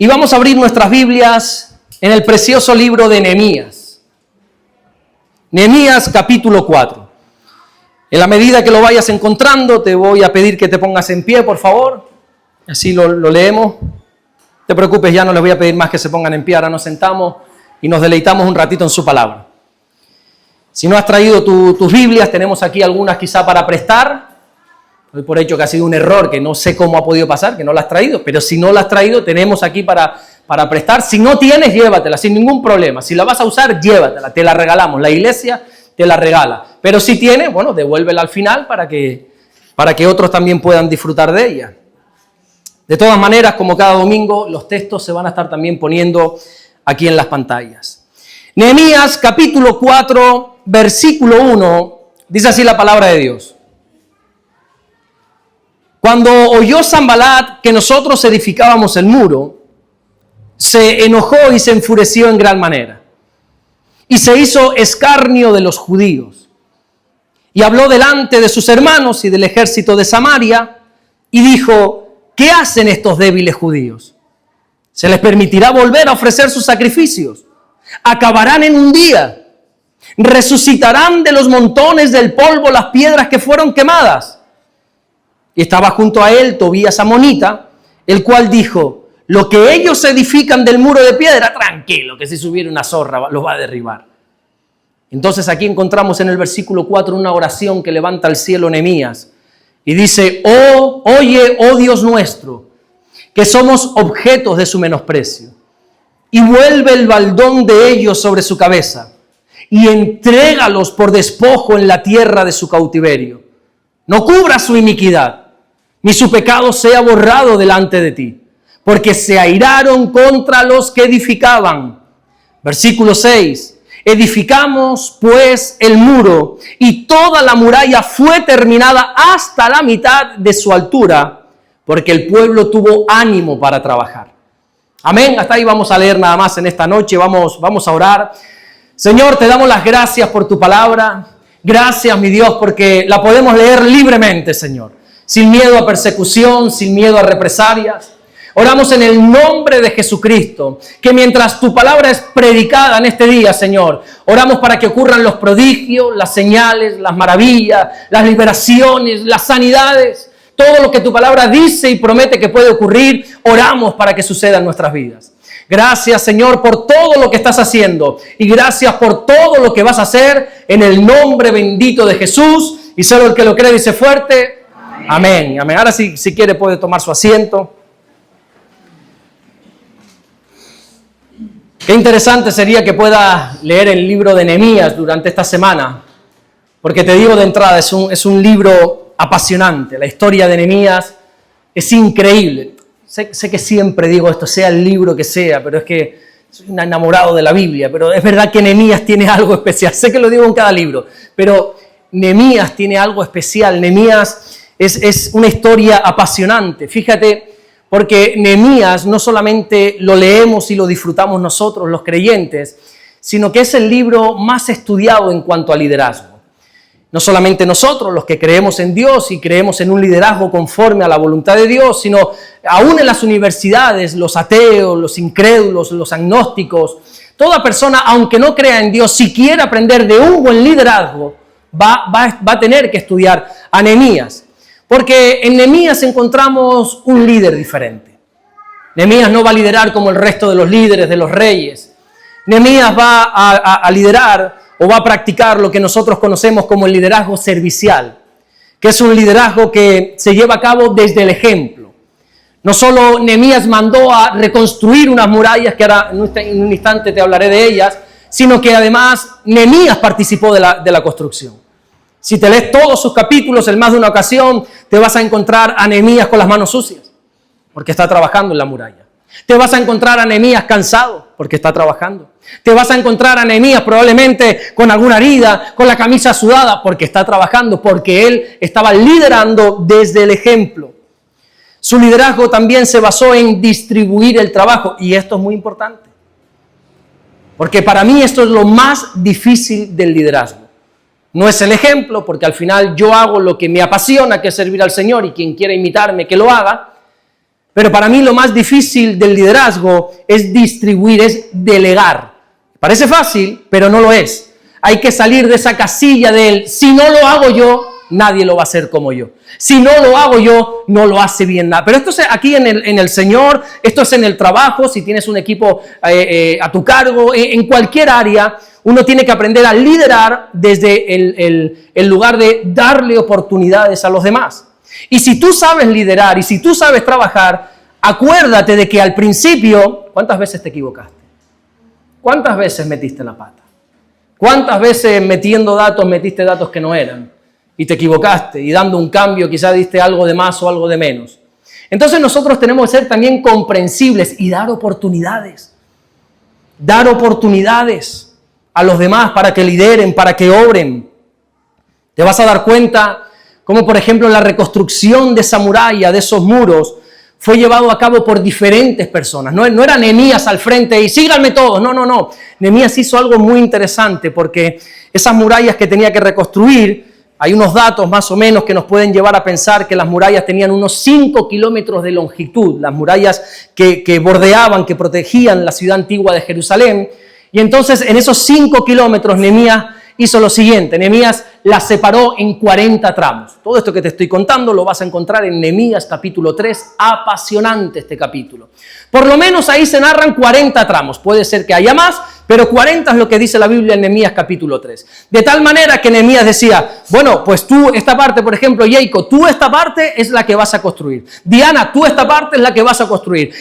Y vamos a abrir nuestras Biblias en el precioso libro de Nehemías. Nehemías capítulo 4. En la medida que lo vayas encontrando, te voy a pedir que te pongas en pie, por favor. Así lo leemos. No te preocupes, ya no les voy a pedir más que se pongan en pie. Ahora nos sentamos y nos deleitamos un ratito en su palabra. Si no has traído tus Biblias, tenemos aquí algunas quizá para prestar. Doy por hecho que ha sido un error, que no sé cómo ha podido pasar, que no las has traído. Pero si no las has traído, tenemos aquí para prestar. Si no tienes, llévatela, sin ningún problema. Si la vas a usar, llévatela, te la regalamos. La iglesia te la regala. Pero si tienes, bueno, devuélvela al final para que otros también puedan disfrutar de ella. De todas maneras, como cada domingo, los textos se van a estar también poniendo aquí en las pantallas. Nehemías capítulo 4, versículo 1, dice así la palabra de Dios. Cuando oyó Sanbalat que nosotros edificábamos el muro, se enojó y se enfureció en gran manera. Y se hizo escarnio de los judíos. Y habló delante de sus hermanos y del ejército de Samaria, y dijo: ¿qué hacen estos débiles judíos? ¿Se les permitirá volver a ofrecer sus sacrificios? Acabarán en un día. Resucitarán de los montones del polvo las piedras que fueron quemadas. Y estaba junto a él Tobías amonita, el cual dijo: lo que ellos edifican del muro de piedra, tranquilo, que si subiera una zorra los va a derribar. Entonces aquí encontramos en el versículo 4 una oración que levanta al cielo Nehemías y dice: oye, oh Dios nuestro, que somos objetos de su menosprecio, y vuelve el baldón de ellos sobre su cabeza, y entrégalos por despojo en la tierra de su cautiverio. No cubra su iniquidad, ni su pecado sea borrado delante de ti, porque se airaron contra los que edificaban. Versículo 6. Edificamos pues el muro, y toda la muralla fue terminada hasta la mitad de su altura, porque el pueblo tuvo ánimo para trabajar. Amén. Hasta ahí vamos a leer nada más en esta noche. Vamos a orar. Señor, te damos las gracias por tu palabra. Gracias, mi Dios, porque la podemos leer libremente, Señor, sin miedo a persecución, sin miedo a represalias. Oramos en el nombre de Jesucristo, que mientras tu palabra es predicada en este día, Señor, oramos para que ocurran los prodigios, las señales, las maravillas, las liberaciones, las sanidades, todo lo que tu palabra dice y promete que puede ocurrir, oramos para que suceda en nuestras vidas. Gracias, Señor, por todo lo que estás haciendo, y gracias por todo lo que vas a hacer en el nombre bendito de Jesús. Y solo el que lo cree dice fuerte: amén. Amén. Ahora si quiere puede tomar su asiento. Qué interesante sería que pueda leer el libro de Nehemías durante esta semana, porque te digo de entrada, es un libro apasionante. La historia de Nehemías es increíble. Sé que siempre digo esto, sea el libro que sea, pero es que soy un enamorado de la Biblia, pero es verdad que Nehemías tiene algo especial. Sé que lo digo en cada libro, pero Nehemías tiene algo especial. Nehemías es una historia apasionante. Fíjate, porque Nehemías no solamente lo leemos y lo disfrutamos nosotros, los creyentes, sino que es el libro más estudiado en cuanto a liderazgo. No solamente nosotros, los que creemos en Dios y creemos en un liderazgo conforme a la voluntad de Dios, sino aún en las universidades, los ateos, los incrédulos, los agnósticos, toda persona, aunque no crea en Dios, si quiere aprender de un buen liderazgo, va a tener que estudiar a Nehemías. Porque en Nehemías encontramos un líder diferente. Nehemías no va a liderar como el resto de los líderes, de los reyes. Nehemías va a liderar o va a practicar lo que nosotros conocemos como el liderazgo servicial, que es un liderazgo que se lleva a cabo desde el ejemplo. No solo Nehemías mandó a reconstruir unas murallas, que ahora en un instante te hablaré de ellas, sino que además Nehemías participó de la construcción. Si te lees todos sus capítulos, en más de una ocasión, te vas a encontrar a Nehemías con las manos sucias, porque está trabajando en la muralla. Te vas a encontrar a Nehemías cansado, porque está trabajando. Te vas a encontrar a Nehemías probablemente con alguna herida, con la camisa sudada, porque está trabajando, porque él estaba liderando desde el ejemplo. Su liderazgo también se basó en distribuir el trabajo, y esto es muy importante, porque para mí esto es lo más difícil del liderazgo. No es el ejemplo, porque al final yo hago lo que me apasiona, que es servir al Señor, y quien quiera imitarme, que lo haga. Pero para mí lo más difícil del liderazgo es distribuir, es delegar. Parece fácil, pero no lo es. Hay que salir de esa casilla del si no lo hago yo, nadie lo va a hacer como yo. Si no lo hago yo, no lo hace bien nada. Pero esto es aquí en el Señor, esto es en el trabajo, si tienes un equipo a tu cargo, en cualquier área, uno tiene que aprender a liderar desde el lugar de darle oportunidades a los demás. Y si tú sabes liderar y si tú sabes trabajar, acuérdate de que al principio, ¿cuántas veces te equivocaste? ¿Cuántas veces metiste la pata? ¿Cuántas veces metiendo datos metiste datos que no eran? Y te equivocaste y dando un cambio quizás diste algo de más o algo de menos. Entonces nosotros tenemos que ser también comprensibles y dar oportunidades. Dar oportunidades a los demás para que lideren, para que obren. Te vas a dar cuenta como por ejemplo la reconstrucción de esa muralla, de esos muros, fue llevado a cabo por diferentes personas. No era Nehemías al frente y síganme todos. No. Nehemías hizo algo muy interesante porque esas murallas que tenía que reconstruir, hay unos datos más o menos que nos pueden llevar a pensar que las murallas tenían unos 5 kilómetros de longitud, las murallas que bordeaban, que protegían la ciudad antigua de Jerusalén. Y entonces en esos 5 kilómetros Nehemías hizo lo siguiente, Nehemías la separó en 40 tramos. Todo esto que te estoy contando lo vas a encontrar en Nehemías capítulo 3, apasionante este capítulo. Por lo menos ahí se narran 40 tramos, puede ser que haya más, pero 40 es lo que dice la Biblia en Nehemías capítulo 3. De tal manera que Nehemías decía, bueno, pues tú esta parte, por ejemplo, Jacob, tú esta parte es la que vas a construir. Diana, tú esta parte es la que vas a construir.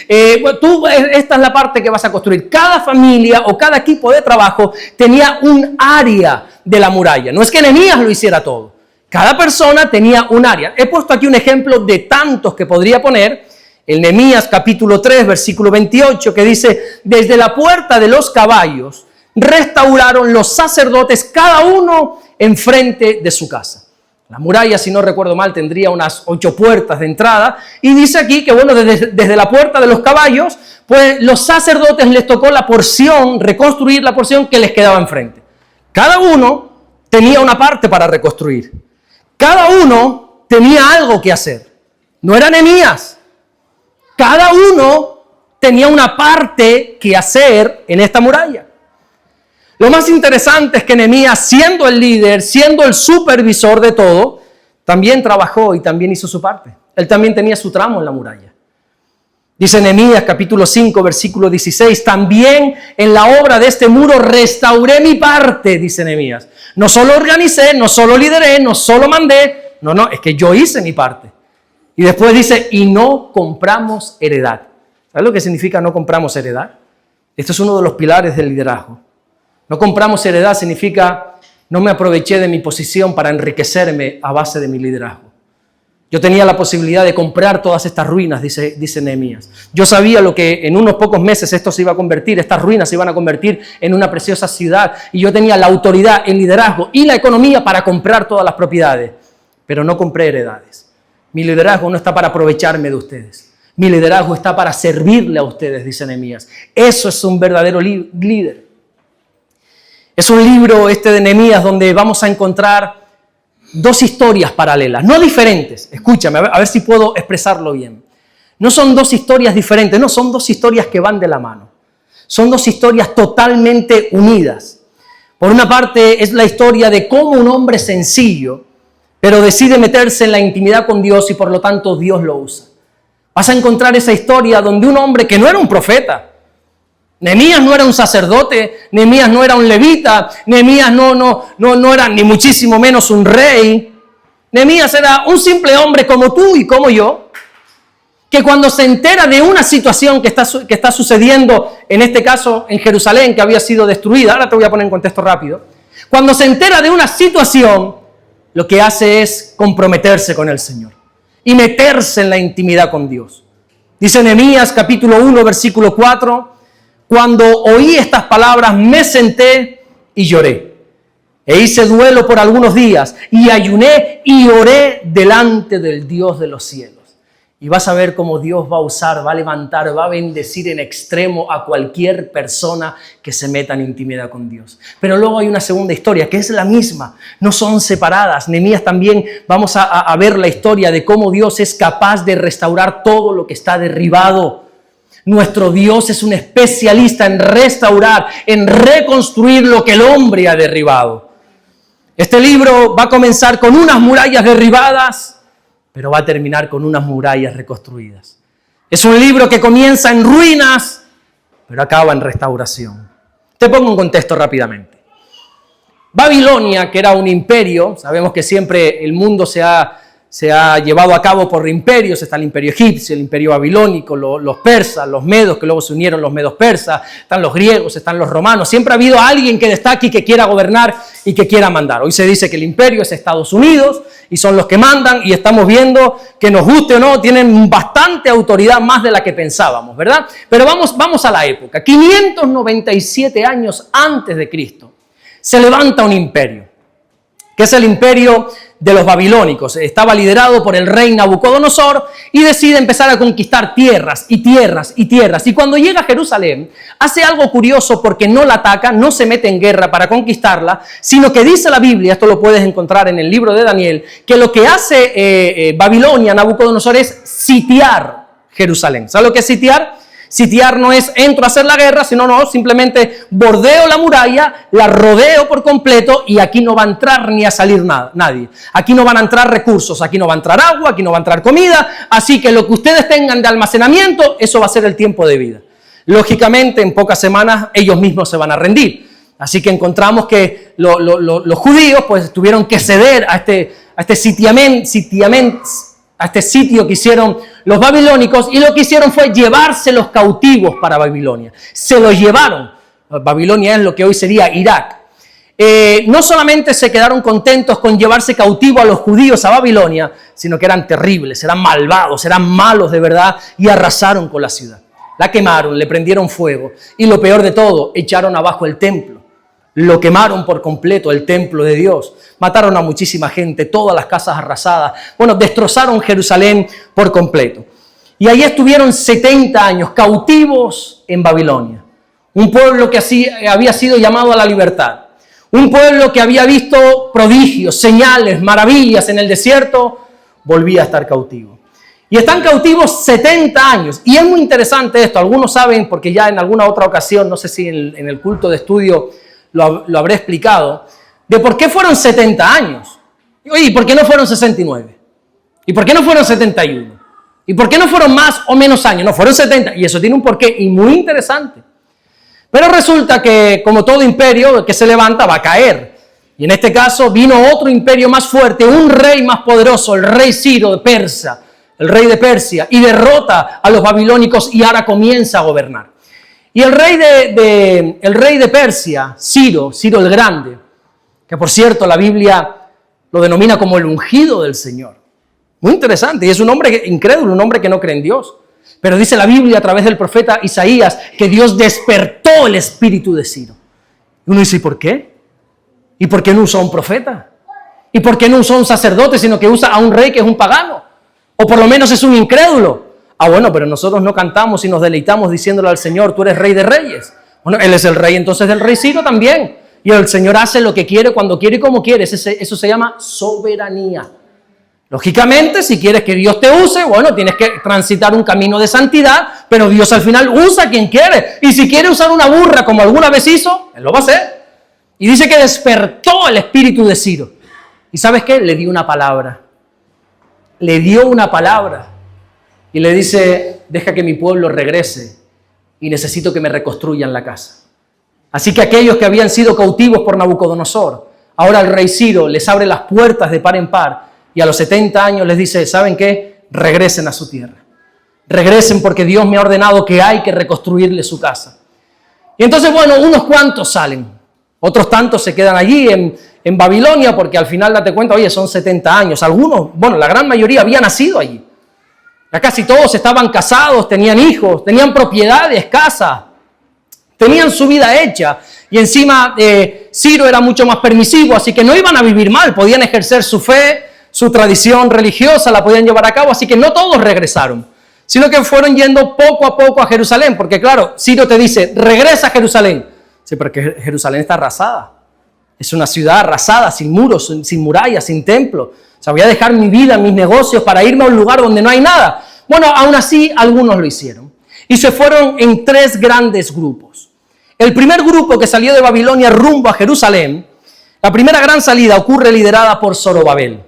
Tú esta es la parte que vas a construir. Cada familia o cada equipo de trabajo tenía un área de la muralla. No es que Nehemías lo hiciera todo. Cada persona tenía un área. He puesto aquí un ejemplo de tantos que podría poner. En Nehemías capítulo 3, versículo 28, que dice, desde la puerta de los caballos restauraron los sacerdotes cada uno enfrente de su casa. La muralla, si no recuerdo mal, tendría unas 8 puertas de entrada. Y dice aquí que, bueno, desde la puerta de los caballos, pues los sacerdotes les tocó la porción, reconstruir la porción que les quedaba enfrente. Cada uno tenía una parte para reconstruir. Cada uno tenía algo que hacer. No era Nehemías. Cada uno tenía una parte que hacer en esta muralla. Lo más interesante es que Nehemías, siendo el líder, siendo el supervisor de todo, también trabajó y también hizo su parte. Él también tenía su tramo en la muralla. Dice Nehemías capítulo 5, versículo 16, también en la obra de este muro restauré mi parte, dice Nehemías. No solo organicé, no solo lideré, no solo mandé, no, es que yo hice mi parte. Y después dice, y no compramos heredad. ¿Sabes lo que significa no compramos heredad? Esto es uno de los pilares del liderazgo. No compramos heredad significa no me aproveché de mi posición para enriquecerme a base de mi liderazgo. Yo tenía la posibilidad de comprar todas estas ruinas, dice Nehemías. Yo sabía lo que en unos pocos meses esto se iba a convertir, estas ruinas se iban a convertir en una preciosa ciudad. Y yo tenía la autoridad, el liderazgo y la economía para comprar todas las propiedades. Pero no compré heredades. Mi liderazgo no está para aprovecharme de ustedes. Mi liderazgo está para servirle a ustedes, dice Nehemías. Eso es un verdadero líder. Es un libro de Nehemías donde vamos a encontrar 2 historias paralelas, no diferentes. Escúchame, a ver si puedo expresarlo bien. No son 2 historias diferentes, no, son 2 historias que van de la mano. Son 2 historias totalmente unidas. Por una parte es la historia de cómo un hombre sencillo, pero decide meterse en la intimidad con Dios y por lo tanto Dios lo usa. Vas a encontrar esa historia donde un hombre que no era un profeta, Nehemías no era un sacerdote, Nehemías no era un levita, Nehemías no era ni muchísimo menos un rey. Nehemías era un simple hombre como tú y como yo, que cuando se entera de una situación que está sucediendo, en este caso en Jerusalén, que había sido destruida, ahora te voy a poner en contexto rápido, cuando se entera de una situación, lo que hace es comprometerse con el Señor y meterse en la intimidad con Dios. Dice Nehemías capítulo 1, versículo 4, cuando oí estas palabras me senté y lloré. E hice duelo por algunos días y ayuné y oré delante del Dios de los cielos. Y vas a ver cómo Dios va a usar, va a levantar, va a bendecir en extremo a cualquier persona que se meta en intimidad con Dios. Pero luego hay una segunda historia que es la misma, no son separadas. Nehemías también vamos a ver la historia de cómo Dios es capaz de restaurar todo lo que está derribado. Nuestro Dios es un especialista en restaurar, en reconstruir lo que el hombre ha derribado. Este libro va a comenzar con unas murallas derribadas, pero va a terminar con unas murallas reconstruidas. Es un libro que comienza en ruinas, pero acaba en restauración. Te pongo un contexto rápidamente. Babilonia, que era un imperio, sabemos que siempre el mundo se ha llevado a cabo por imperios, está el imperio egipcio, el imperio babilónico, los persas, los medos, que luego se unieron los medos persas, están los griegos, están los romanos. Siempre ha habido alguien que destaque y que quiera gobernar y que quiera mandar. Hoy se dice que el imperio es Estados Unidos y son los que mandan, y estamos viendo que nos guste o no, tienen bastante autoridad, más de la que pensábamos, ¿verdad? Pero vamos a la época. 597 años antes de Cristo se levanta un imperio, que es el imperio de los babilónicos. Estaba liderado por el rey Nabucodonosor y decide empezar a conquistar tierras y tierras y tierras. Y cuando llega a Jerusalén, hace algo curioso porque no la ataca, no se mete en guerra para conquistarla, sino que dice la Biblia, esto lo puedes encontrar en el libro de Daniel, que lo que hace Babilonia, Nabucodonosor, es sitiar Jerusalén. ¿Sabes lo que es sitiar? Sitiar no es entro a hacer la guerra, sino simplemente bordeo la muralla, la rodeo por completo y aquí no va a entrar ni a salir nadie. Aquí no van a entrar recursos, aquí no va a entrar agua, aquí no va a entrar comida, así que lo que ustedes tengan de almacenamiento, eso va a ser el tiempo de vida. Lógicamente, en pocas semanas ellos mismos se van a rendir. Así que encontramos que los judíos pues tuvieron que ceder a este sitio que hicieron los babilónicos, y lo que hicieron fue llevarse los cautivos para Babilonia. Se los llevaron. Babilonia es lo que hoy sería Irak. No solamente se quedaron contentos con llevarse cautivo a los judíos a Babilonia, sino que eran terribles, eran malvados, eran malos de verdad, y arrasaron con la ciudad. La quemaron, le prendieron fuego, y lo peor de todo, echaron abajo el templo. Lo quemaron por completo, el templo de Dios. Mataron a muchísima gente, todas las casas arrasadas. Bueno, destrozaron Jerusalén por completo. Y ahí estuvieron 70 años cautivos en Babilonia. Un pueblo que así había sido llamado a la libertad. Un pueblo que había visto prodigios, señales, maravillas en el desierto, volvía a estar cautivo. Y están cautivos 70 años. Y es muy interesante esto. Algunos saben, porque ya en alguna otra ocasión, no sé si en el culto de estudio lo habré explicado, de por qué fueron 70 años. Oye, ¿y por qué no fueron 69? ¿Y por qué no fueron 71? ¿Y por qué no fueron más o menos años? No, fueron 70. Y eso tiene un porqué y muy interesante. Pero resulta que, como todo imperio que se levanta, va a caer. Y en este caso vino otro imperio más fuerte, un rey más poderoso, el rey Ciro de Persia, el rey de Persia, y derrota a los babilónicos y ahora comienza a gobernar. Y el rey de Persia, Ciro el Grande, que por cierto la Biblia lo denomina como el ungido del Señor. Muy interesante, y es un hombre incrédulo, un hombre que no cree en Dios. Pero dice la Biblia a través del profeta Isaías que Dios despertó el espíritu de Ciro. Y uno dice, ¿y por qué? ¿Y por qué no usó a un profeta? ¿Y por qué no usó a un sacerdote, sino que usa a un rey que es un pagano? O por lo menos es un incrédulo. Ah, bueno, pero nosotros no cantamos y nos deleitamos diciéndole al Señor, tú eres rey de reyes. Bueno, Él es el rey entonces del rey Ciro también. Y el Señor hace lo que quiere, cuando quiere y como quiere. Eso se llama soberanía. Lógicamente, si quieres que Dios te use, bueno, tienes que transitar un camino de santidad, pero Dios al final usa a quien quiere. Y si quiere usar una burra como alguna vez hizo, Él lo va a hacer. Y dice que despertó el espíritu de Ciro. ¿Y sabes qué? Le dio una palabra. Le dio una palabra. Y le dice, deja que mi pueblo regrese y necesito que me reconstruyan la casa. Así que aquellos que habían sido cautivos por Nabucodonosor, ahora el rey Ciro les abre las puertas de par en par y a los 70 años les dice, ¿saben qué? Regresen a su tierra. Regresen porque Dios me ha ordenado que hay que reconstruirle su casa. Y entonces, bueno, unos cuantos salen. Otros tantos se quedan allí en Babilonia porque al final date cuenta, oye, son 70 años. Algunos, bueno, la gran mayoría había nacido allí. Ya casi todos estaban casados, tenían hijos, tenían propiedades, casas, tenían su vida hecha. Y encima Ciro era mucho más permisivo, así que no iban a vivir mal, podían ejercer su fe, su tradición religiosa la podían llevar a cabo, así que no todos regresaron, sino que fueron yendo poco a poco a Jerusalén, porque claro, Ciro te dice, regresa a Jerusalén. Sí, pero que Jerusalén está arrasada. Es una ciudad arrasada, sin muros, sin murallas, sin templo. O sea, voy a dejar mi vida, mis negocios para irme a un lugar donde no hay nada. Bueno, aún así, algunos lo hicieron. Y se fueron en 3 grandes grupos. El primer grupo que salió de Babilonia rumbo a Jerusalén, la primera gran salida ocurre liderada por Zorobabel.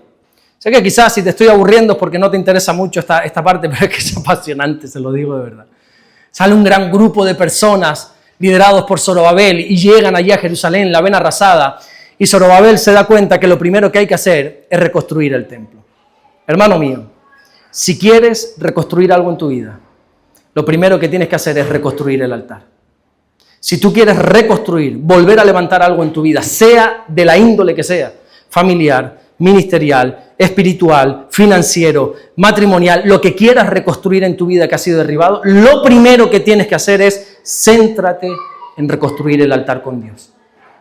Sé que quizás si te estoy aburriendo es porque no te interesa mucho esta parte, pero es que es apasionante, se lo digo de verdad. Sale un gran grupo de personas liderados por Zorobabel y llegan allí a Jerusalén, la ven arrasada, y Zorobabel se da cuenta que lo primero que hay que hacer es reconstruir el templo. Hermano mío, si quieres reconstruir algo en tu vida, lo primero que tienes que hacer es reconstruir el altar. Si tú quieres reconstruir, volver a levantar algo en tu vida, sea de la índole que sea, familiar, ministerial, espiritual, financiero, matrimonial, lo que quieras reconstruir en tu vida que ha sido derribado, lo primero que tienes que hacer es céntrate en reconstruir el altar con Dios.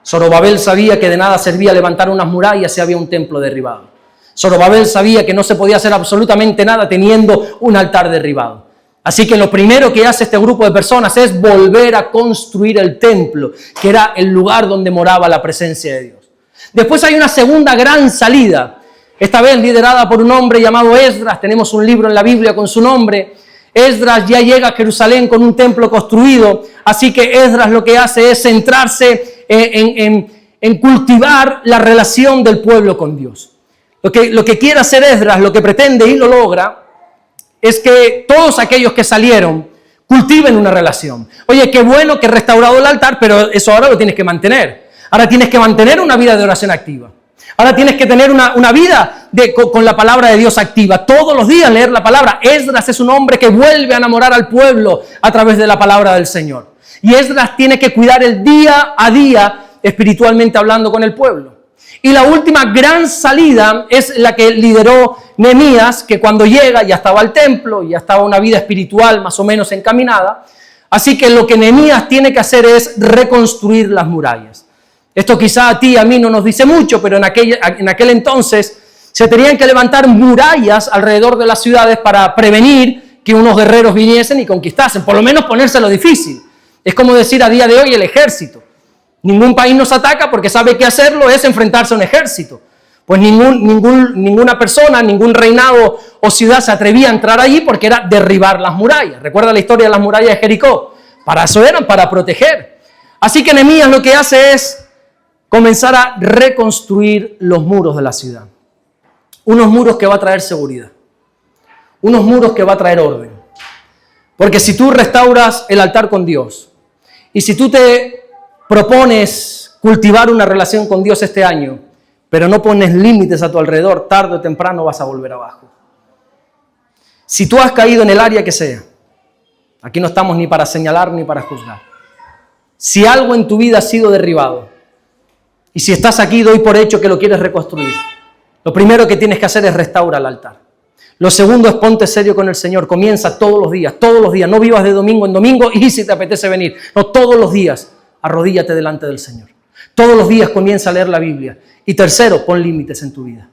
Zorobabel sabía que de nada servía levantar unas murallas si había un templo derribado. Zorobabel sabía que no se podía hacer absolutamente nada teniendo un altar derribado. Así que lo primero que hace este grupo de personas es volver a construir el templo, que era el lugar donde moraba la presencia de Dios. Después hay una segunda gran salida, esta vez liderada por un hombre llamado Esdras. Tenemos un libro en la Biblia con su nombre. Esdras ya llega a Jerusalén con un templo construido, así que Esdras lo que hace es centrarse en cultivar la relación del pueblo con Dios. Lo que quiere hacer Esdras, lo que pretende y lo logra, es que todos aquellos que salieron cultiven una relación. Oye, qué bueno que he restaurado el altar, pero eso ahora lo tienes que mantener. Ahora tienes que mantener una vida de oración activa. Ahora tienes que tener una vida con la palabra de Dios activa. Todos los días leer la palabra. Esdras es un hombre que vuelve a enamorar al pueblo a través de la palabra del Señor. Y Esdras tiene que cuidar el día a día, espiritualmente hablando, con el pueblo. Y la última gran salida es la que lideró Nehemías, que cuando llega ya estaba el templo, ya estaba una vida espiritual más o menos encaminada. Así que lo que Nehemías tiene que hacer es reconstruir las murallas. Esto quizá a ti y a mí no nos dice mucho, pero en aquel entonces se tenían que levantar murallas alrededor de las ciudades para prevenir que unos guerreros viniesen y conquistasen, por lo menos ponérselo difícil. Es como decir a día de hoy el ejército. Ningún país nos ataca porque sabe que hacerlo es enfrentarse a un ejército. Pues ninguna persona, ningún reinado o ciudad se atrevía a entrar allí porque era derribar las murallas. ¿Recuerda la historia de las murallas de Jericó? Para eso eran, para proteger. Así que Nehemías lo que hace es comenzar a reconstruir los muros de la ciudad. Unos muros que va a traer seguridad. Unos muros que va a traer orden. Porque si tú restauras el altar con Dios y si tú te propones cultivar una relación con Dios este año, pero no pones límites a tu alrededor, tarde o temprano vas a volver abajo. Si tú has caído en el área que sea, aquí no estamos ni para señalar ni para juzgar. Si algo en tu vida ha sido derribado, y si estás aquí, doy por hecho que lo quieres reconstruir, lo primero que tienes que hacer es restaurar el altar. Lo segundo es ponte serio con el Señor. Comienza todos los días. No vivas de domingo en domingo y si te apetece venir. No, todos los días arrodíllate delante del Señor. Todos los días comienza a leer la Biblia. Y tercero, pon límites en tu vida.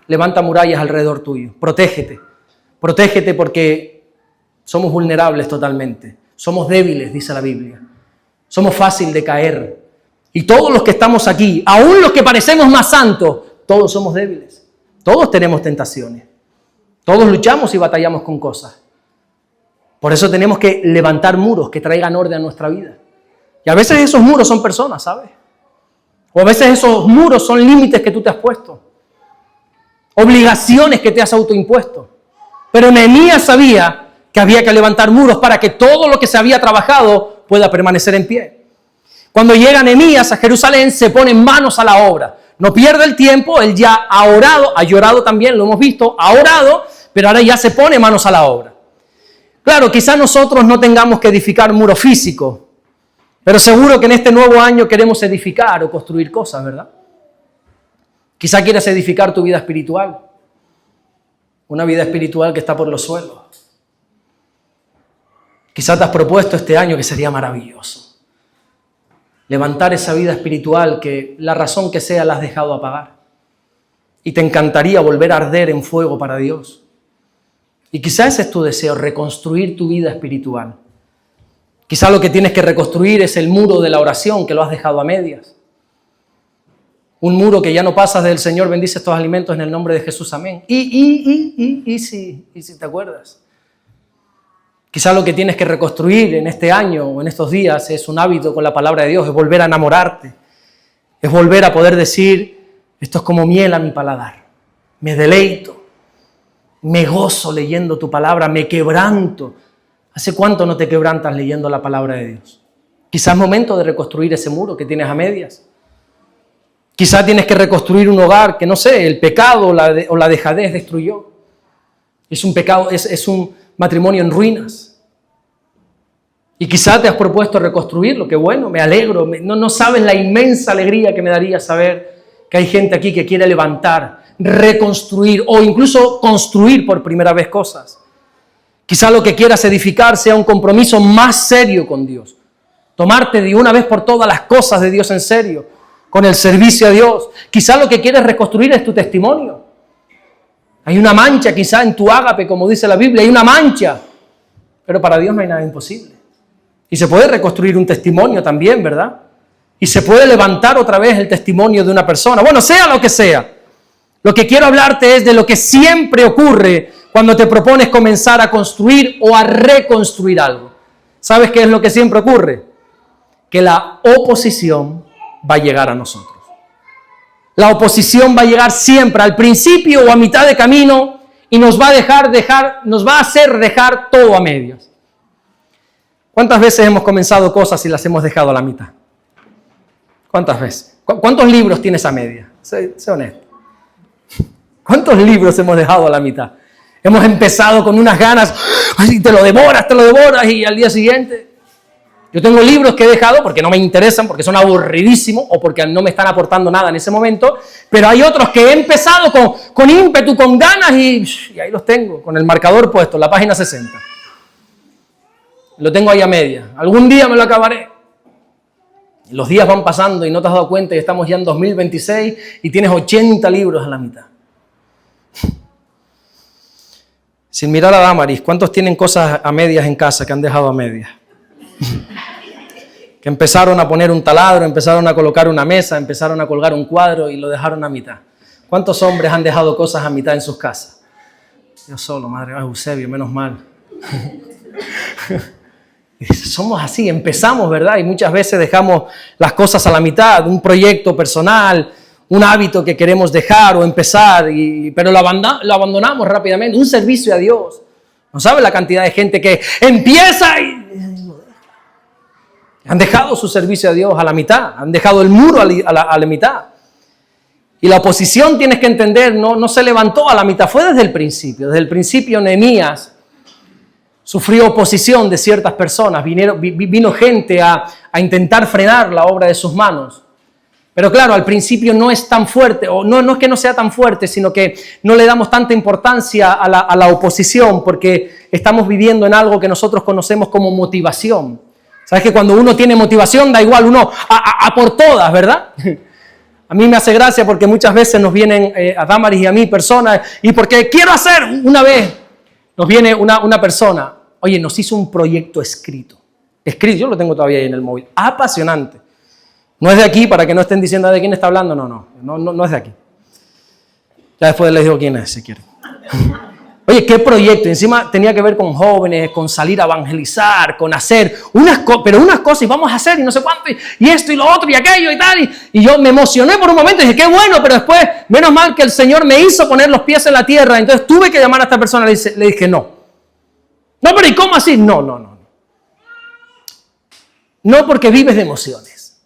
Levanta murallas alrededor tuyo. Protégete. Protégete porque somos vulnerables totalmente. Somos débiles, dice la Biblia. Somos fácil de caer. Y todos los que estamos aquí, aún los que parecemos más santos, todos somos débiles. Todos tenemos tentaciones. Todos luchamos y batallamos con cosas. Por eso tenemos que levantar muros que traigan orden a nuestra vida. Y a veces esos muros son personas, ¿sabes? O a veces esos muros son límites que tú te has puesto. Obligaciones que te has autoimpuesto. Pero Nehemías sabía que había que levantar muros para que todo lo que se había trabajado pueda permanecer en pie. Cuando llega Nehemías a Jerusalén, se pone manos a la obra. No pierde el tiempo, él ya ha orado, ha llorado también, lo hemos visto, ha orado, pero ahora ya se pone manos a la obra. Claro, quizás nosotros no tengamos que edificar muros físicos, pero seguro que en este nuevo año queremos edificar o construir cosas, ¿verdad? Quizá quieras edificar tu vida espiritual, una vida espiritual que está por los suelos. Quizá te has propuesto este año que sería maravilloso levantar esa vida espiritual que la razón que sea la has dejado apagar. y te encantaría volver a arder en fuego para Dios. Y quizás ese es tu deseo, reconstruir tu vida espiritual. Quizás lo que tienes que reconstruir es el muro de la oración, que lo has dejado a medias. Un muro que ya no pasas del Señor, bendice estos alimentos en el nombre de Jesús, amén. Y si te acuerdas. Quizás lo que tienes que reconstruir en este año o en estos días es un hábito con la palabra de Dios, es volver a enamorarte, es volver a poder decir, esto es como miel a mi paladar, me deleito, me gozo leyendo tu palabra, me quebranto. ¿Hace cuánto no te quebrantas leyendo la palabra de Dios? Quizás es momento de reconstruir ese muro que tienes a medias. Quizás tienes que reconstruir un hogar que, no sé, el pecado o la dejadez destruyó. Es un pecado, es un matrimonio en ruinas. Y quizás te has propuesto reconstruirlo, que bueno, me alegro. No sabes la inmensa alegría que me daría saber que hay gente aquí que quiere levantar, reconstruir o incluso construir por primera vez cosas. Quizás lo que quieras edificar sea un compromiso más serio con Dios. Tomarte de una vez por todas las cosas de Dios en serio, con el servicio a Dios. Quizás lo que quieres reconstruir es tu testimonio. Hay una mancha quizá en tu ágape, como dice la Biblia, hay una mancha. Pero para Dios no hay nada imposible. Y se puede reconstruir un testimonio también, ¿verdad? Y se puede levantar otra vez el testimonio de una persona. Bueno, sea lo que sea. Lo que quiero hablarte es de lo que siempre ocurre cuando te propones comenzar a construir o a reconstruir algo. ¿Sabes qué es lo que siempre ocurre? Que la oposición va a llegar a nosotros. La oposición va a llegar siempre al principio o a mitad de camino y nos va a hacer dejar todo a medias. ¿Cuántas veces hemos comenzado cosas y las hemos dejado a la mitad? ¿Cuántas veces? ¿Cuántos libros tienes a media? Sé honesto. ¿Cuántos libros hemos dejado a la mitad? Hemos empezado con unas ganas, y te lo devoras y al día siguiente. Yo tengo libros que he dejado porque no me interesan, porque son aburridísimos o porque no me están aportando nada en ese momento, pero hay otros que he empezado con ímpetu, con ganas y ahí los tengo, con el marcador puesto, la página 60. Lo tengo ahí a media. Algún día me lo acabaré. Los días van pasando y no te has dado cuenta y estamos ya en 2026 y tienes 80 libros a la mitad. Sin mirar a Damaris, ¿cuántos tienen cosas a medias en casa que han dejado a medias? Que empezaron a poner un taladro, empezaron a colocar una mesa, empezaron a colgar un cuadro y lo dejaron a mitad. ¿Cuántos hombres han dejado cosas a mitad en sus casas? Yo solo, madre, Eusebio, menos mal. Somos así, empezamos, ¿verdad? Y muchas veces dejamos las cosas a la mitad, un proyecto personal, un hábito que queremos dejar o empezar, pero lo abandonamos rápidamente. Un servicio a Dios. No sabe la cantidad de gente que empieza y han dejado su servicio a Dios a la mitad, han dejado el muro a la mitad. Y la oposición, tienes que entender, no se levantó a la mitad, fue desde el principio. Desde el principio Nehemías sufrió oposición de ciertas personas, vino gente a intentar frenar la obra de sus manos. Pero claro, al principio no es tan fuerte, o no es que no sea tan fuerte, sino que no le damos tanta importancia a la oposición, porque estamos viviendo en algo que nosotros conocemos como motivación. ¿Sabes que cuando uno tiene motivación, da igual, uno a por todas, ¿verdad? A mí me hace gracia porque muchas veces nos vienen a Damaris y a mí personas, y porque quiero hacer, una vez nos viene una persona, oye, nos hizo un proyecto escrito, yo lo tengo todavía ahí en el móvil, apasionante. No es de aquí, para que no estén diciendo de quién está hablando, no es de aquí. Ya después les digo quién es, si quieren. Oye, qué proyecto, encima tenía que ver con jóvenes, con salir a evangelizar, con hacer unas cosas y vamos a hacer y no sé cuánto, y esto y lo otro y aquello y tal, y yo me emocioné por un momento y dije, qué bueno, pero después, menos mal que el Señor me hizo poner los pies en la tierra, entonces tuve que llamar a esta persona, le dije no. No, pero ¿y cómo así? No. No, porque vives de emociones.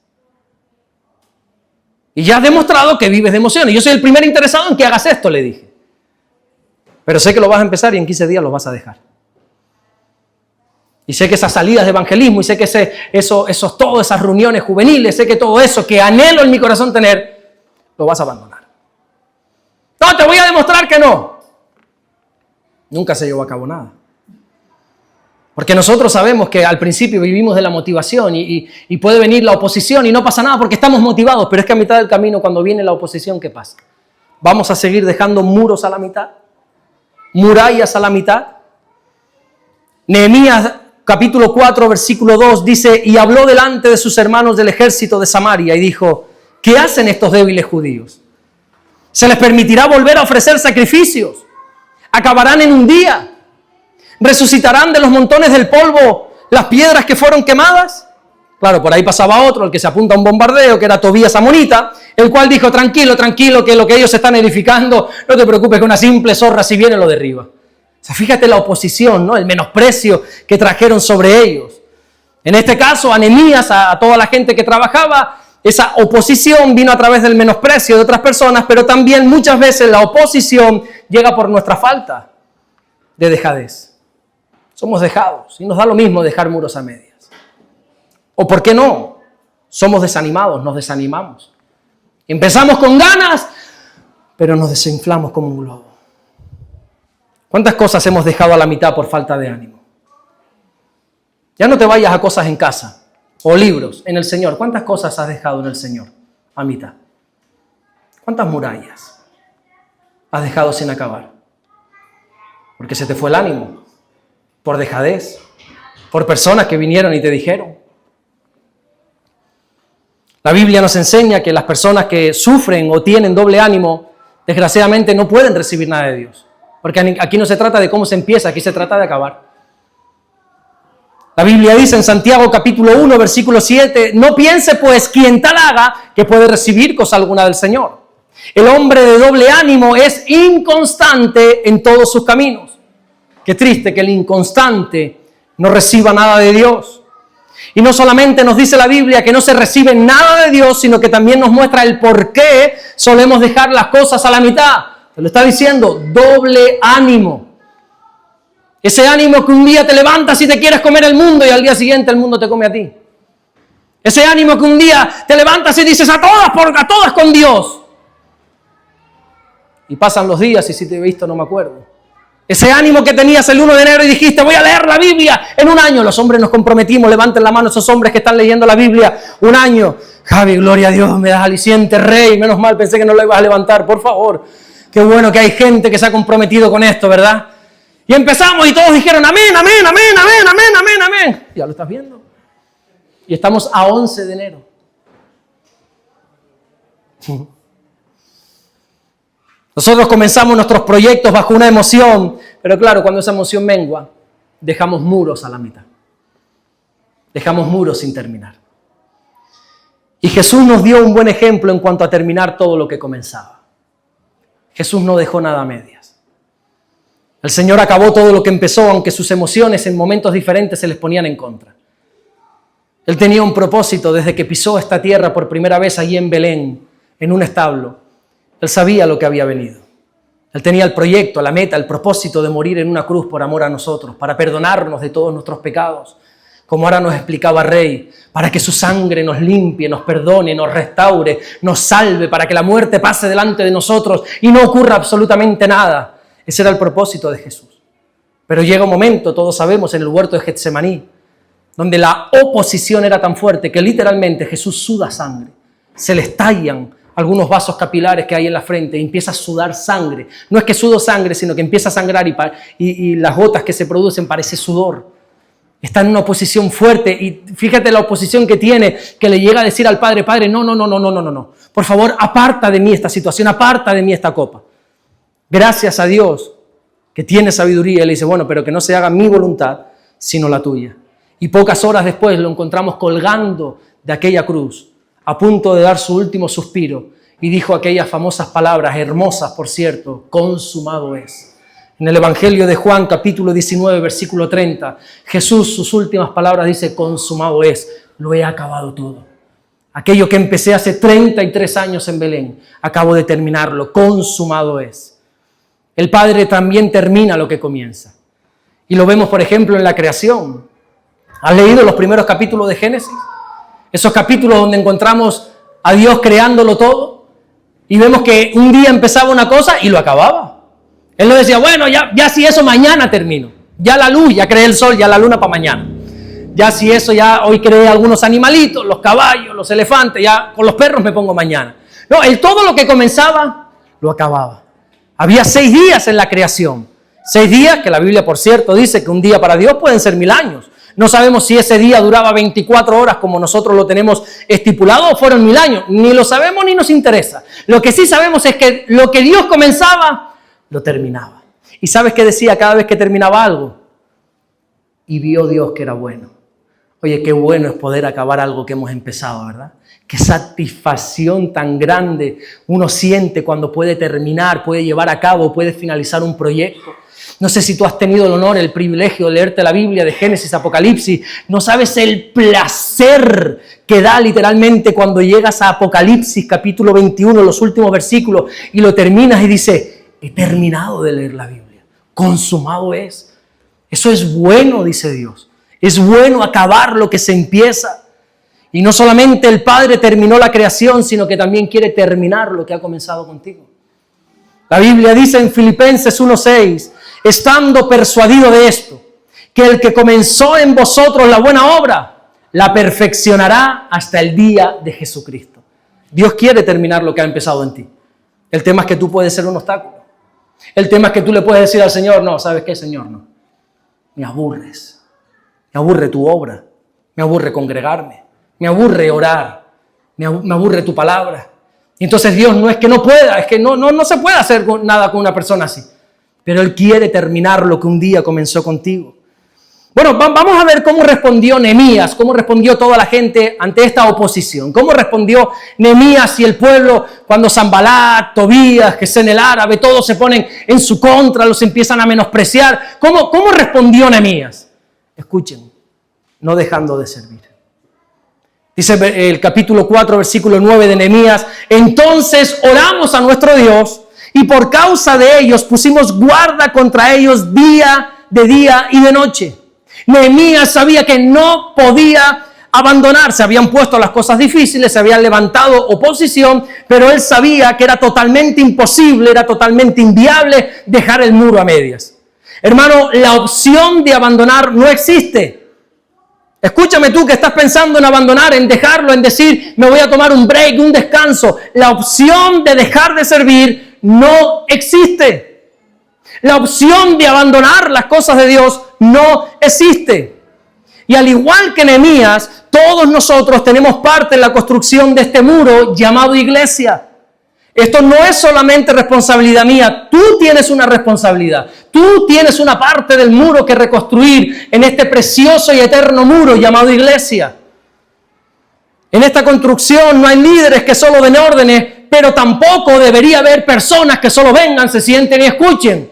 Y ya has demostrado que vives de emociones. Yo soy el primer interesado en que hagas esto, le dije. Pero sé que lo vas a empezar y en 15 días lo vas a dejar. Y sé que esas salidas de evangelismo, y sé que todas esas reuniones juveniles, sé que todo eso que anhelo en mi corazón tener, lo vas a abandonar. No, te voy a demostrar que no. Nunca se llevó a cabo nada. Porque nosotros sabemos que al principio vivimos de la motivación y puede venir la oposición y no pasa nada porque estamos motivados, pero es que a mitad del camino cuando viene la oposición, ¿qué pasa? ¿Vamos a seguir dejando muros a la mitad? ¿Murallas a la mitad? Nehemías capítulo 4, versículo 2 dice: y habló delante de sus hermanos del ejército de Samaria y dijo: ¿qué hacen estos débiles judíos? ¿Se les permitirá volver a ofrecer sacrificios? ¿Acabarán en un día? ¿Resucitarán de los montones del polvo las piedras que fueron quemadas? Claro, por ahí pasaba otro, el que se apunta a un bombardeo, que era Tobías amonita, el cual dijo: tranquilo, tranquilo, que lo que ellos están edificando, no te preocupes, que una simple zorra si viene lo derriba. O sea, fíjate la oposición, ¿no? El menosprecio que trajeron sobre ellos. En este caso, a Nehemías, a toda la gente que trabajaba, esa oposición vino a través del menosprecio de otras personas, pero también muchas veces la oposición llega por nuestra falta de dejadez. Somos dejados y nos da lo mismo dejar muros a medias. ¿O por qué no? Somos desanimados, nos desanimamos. Empezamos con ganas, pero nos desinflamos como un globo. ¿Cuántas cosas hemos dejado a la mitad por falta de ánimo? Ya no te vayas a cosas en casa o libros, en el Señor. ¿Cuántas cosas has dejado en el Señor a mitad? ¿Cuántas murallas has dejado sin acabar? Porque se te fue el ánimo, por dejadez, por personas que vinieron y te dijeron. La Biblia nos enseña que las personas que sufren o tienen doble ánimo, desgraciadamente no pueden recibir nada de Dios. Porque aquí no se trata de cómo se empieza, aquí se trata de acabar. La Biblia dice en Santiago capítulo 1, versículo 7, no piense pues quien tal haga que puede recibir cosa alguna del Señor. El hombre de doble ánimo es inconstante en todos sus caminos. Qué triste que el inconstante no reciba nada de Dios. Y no solamente nos dice la Biblia que no se recibe nada de Dios, sino que también nos muestra el por qué solemos dejar las cosas a la mitad. Te lo está diciendo, doble ánimo. Ese ánimo que un día te levantas y te quieres comer el mundo y al día siguiente el mundo te come a ti. Ese ánimo que un día te levantas y dices a todas con Dios. Y pasan los días y si te he visto no me acuerdo. Ese ánimo que tenías el 1 de enero y dijiste, voy a leer la Biblia en un año. Los hombres nos comprometimos, levanten la mano esos hombres que están leyendo la Biblia un año. Javi, gloria a Dios, me das aliciente, rey. Menos mal, pensé que no lo ibas a levantar, por favor. Qué bueno que hay gente que se ha comprometido con esto, ¿verdad? Y empezamos y todos dijeron, amén, amén, amén, amén, amén, amén, amén. Ya lo estás viendo. Y estamos a 11 de enero. Nosotros comenzamos nuestros proyectos bajo una emoción, pero claro, cuando esa emoción mengua, dejamos muros a la mitad. Dejamos muros sin terminar. Y Jesús nos dio un buen ejemplo en cuanto a terminar todo lo que comenzaba. Jesús no dejó nada a medias. El Señor acabó todo lo que empezó, aunque sus emociones en momentos diferentes se les ponían en contra. Él tenía un propósito desde que pisó esta tierra por primera vez allí en Belén, en un establo. Él sabía lo que había venido. Él tenía el proyecto, la meta, el propósito de morir en una cruz por amor a nosotros, para perdonarnos de todos nuestros pecados, como ahora nos explicaba Rey, para que su sangre nos limpie, nos perdone, nos restaure, nos salve, para que la muerte pase delante de nosotros y no ocurra absolutamente nada. Ese era el propósito de Jesús. Pero llega un momento, todos sabemos, en el huerto de Getsemaní, donde la oposición era tan fuerte que literalmente Jesús suda sangre, se le estallan algunos vasos capilares que hay en la frente y empieza a sudar sangre. No es que sudo sangre, sino que empieza a sangrar y las gotas que se producen parece sudor. Está en una oposición fuerte y fíjate la oposición que tiene, que le llega a decir al Padre, Padre, no. Por favor, aparta de mí esta situación, aparta de mí esta copa. Gracias a Dios que tiene sabiduría. Él dice, bueno, pero que no se haga mi voluntad, sino la tuya. Y pocas horas después lo encontramos colgando de aquella cruz, a punto de dar su último suspiro, y dijo aquellas famosas palabras, hermosas por cierto, consumado es. En el Evangelio de Juan, capítulo 19, versículo 30, Jesús, sus últimas palabras dice, consumado es, lo he acabado todo. Aquello que empecé hace 33 años en Belén, acabo de terminarlo, consumado es. El Padre también termina lo que comienza. Y lo vemos, por ejemplo, en la creación. ¿Has leído los primeros capítulos de Génesis? Esos capítulos donde encontramos a Dios creándolo todo y vemos que un día empezaba una cosa y lo acababa. Él no decía, bueno, ya si eso mañana termino. Ya la luz, ya creé el sol, ya la luna para mañana. Ya si eso, ya hoy creé algunos animalitos, los caballos, los elefantes, ya con los perros me pongo mañana. No, él todo lo que comenzaba, lo acababa. Había 6 días en la creación. 6 días que la Biblia, por cierto, dice que un día para Dios pueden ser 1000 años. No sabemos si ese día duraba 24 horas como nosotros lo tenemos estipulado o fueron 1000 años. Ni lo sabemos ni nos interesa. Lo que sí sabemos es que lo que Dios comenzaba, lo terminaba. ¿Y sabes qué decía cada vez que terminaba algo? Y vio Dios que era bueno. Oye, qué bueno es poder acabar algo que hemos empezado, ¿verdad? Qué satisfacción tan grande uno siente cuando puede terminar, puede llevar a cabo, puede finalizar un proyecto. No sé si tú has tenido el honor, el privilegio de leerte la Biblia de Génesis, Apocalipsis. No sabes el placer que da literalmente cuando llegas a Apocalipsis, capítulo 21, los últimos versículos, y lo terminas y dices, he terminado de leer la Biblia. Consumado es. Eso es bueno, dice Dios. Es bueno acabar lo que se empieza. Y no solamente el Padre terminó la creación, sino que también quiere terminar lo que ha comenzado contigo. La Biblia dice en Filipenses 1:6, estando persuadido de esto, que el que comenzó en vosotros la buena obra, la perfeccionará hasta el día de Jesucristo. Dios quiere terminar lo que ha empezado en ti. El tema es que tú puedes ser un obstáculo. El tema es que tú le puedes decir al Señor, no, ¿sabes qué, Señor? No. Me aburres. Me aburre tu obra. Me aburre congregarme. Me aburre orar. Me aburre tu palabra. Y entonces Dios no es que no pueda, es que no se puede hacer nada con una persona así. Pero Él quiere terminar lo que un día comenzó contigo. Bueno, vamos a ver cómo respondió Nehemías, cómo respondió toda la gente ante esta oposición. Cómo respondió Nehemías y el pueblo cuando Sanbalat, Tobías, Gesén el árabe, todos se ponen en su contra, los empiezan a menospreciar. ¿Cómo respondió Nehemías? Escuchen, no dejando de servir. Dice el capítulo 4, versículo 9 de Nehemías, entonces oramos a nuestro Dios y por causa de ellos pusimos guarda contra ellos día y de noche. Nehemías sabía que no podía abandonar, se habían puesto las cosas difíciles, se habían levantado oposición, pero él sabía que era totalmente imposible, era totalmente inviable dejar el muro a medias. Hermano, la opción de abandonar no existe. Escúchame tú que estás pensando en abandonar, en dejarlo, en decir, me voy a tomar un break, un descanso. La opción de dejar de servir no existe. La opción de abandonar las cosas de Dios no existe. Y al igual que Nehemías, todos nosotros tenemos parte en la construcción de este muro llamado iglesia. Esto no es solamente responsabilidad mía, tú tienes una responsabilidad. Tú tienes una parte del muro que reconstruir en este precioso y eterno muro llamado iglesia. En esta construcción no hay líderes que solo den órdenes, pero tampoco debería haber personas que solo vengan, se sienten y escuchen.